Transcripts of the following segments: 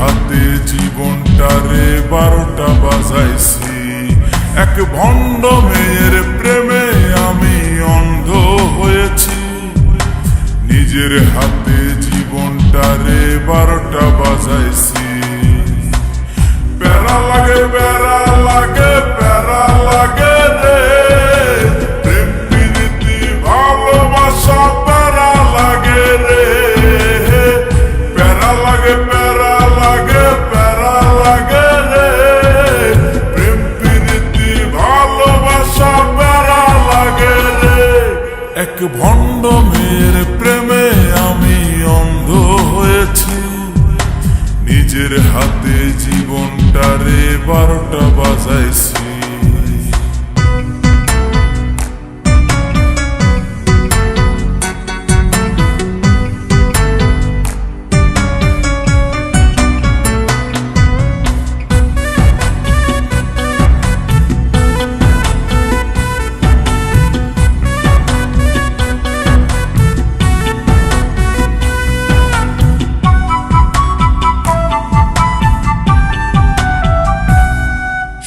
হাতে জীবনটারে 12টা বাজাইছি। এক ভণ্ড মেয়ের প্রেমে আমি অন্ধ হয়েছি। নিজের হাতে জীবনটারে 12টা বাজাইছি। প্যারা লাগে প্যারা লাগে প্যারা লাগে রে, প্রেম প্রীতি ভালোবাসা প্যারা লাগে রে। প্যারা লাগে প্যারা লাগে প্যারা লাগে রে, প্রেম প্রীতি ভালোবাসা প্যারা লাগে রে। এক ভণ্ড মেয়ের প্রেমে আমি অন্ধ হয়েছি। নিজের হাতে জীবনটারে 12টা বাজাইছি।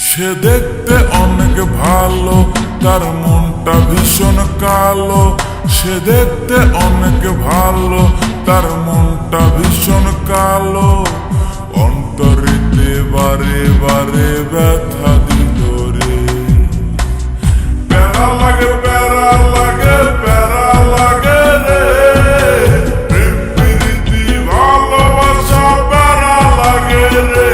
সে দেখতে অনেক ভালো, তার মনটা ভীষণ কালো। সে দেখতে অনেক ভালো, তার মনটা ভীষণ কালো। অন্তরেতে বারে বারে ব্যথা দিল রে। প্যারা লাগে প্যারা লাগে প্যারা লাগে রে, প্রেম প্রীতি ভালোবাসা প্যারা লাগে রে।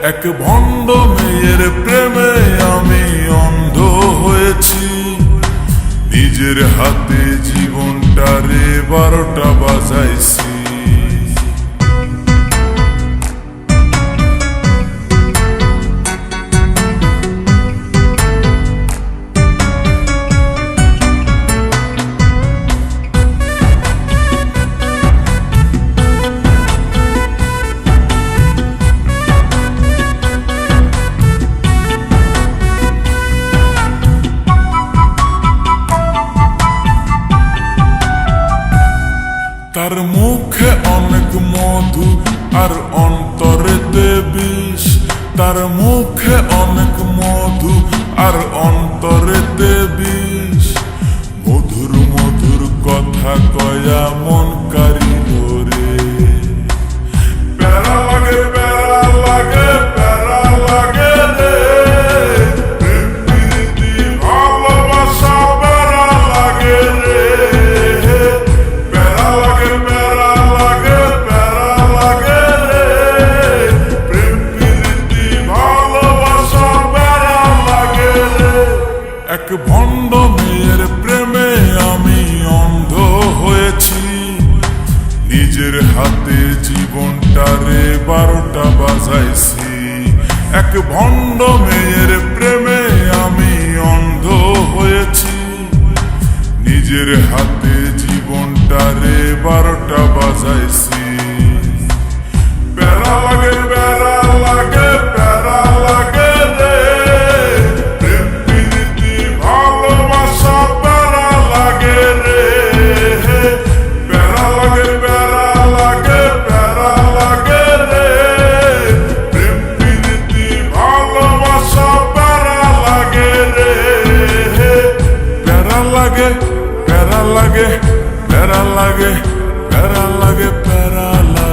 এক ভণ্ড মেয়ের প্রেমে আমি অন্ধ হয়েছি। নিজের হাতে জীবনটারে 12টা বাজাইছি। তার মুখে অনেক মধু আর অন্তরেতে বিষ। তার মুখে অনেক মধু আর অন্তরেতে বিষ। মধুর মধুর কথা কয়া মন কারিল রে। প্যারা লাগে প্যারা লাগে প্যারা লাগে রে, প্রেম প্রীতি ভালোবাসা প্যারা লাগে রে। এক ভণ্ড মেয়ের প্রেমে আমি অন্ধ হয়েছি। নিজের হাতে জীবনটারে 12টা বাজাইছি। এক ভণ্ড মেয়ের প্রেমে আমি অন্ধ হয়েছি। নিজের হাতে জীবনটারে 12টা বাজাইছি। প্যারা লাগে প্যারা লাগে প্যারা লাগে রে, প্যারা লাগে প্যারা লাগে প্যারা লাগে প্যারা লাগে।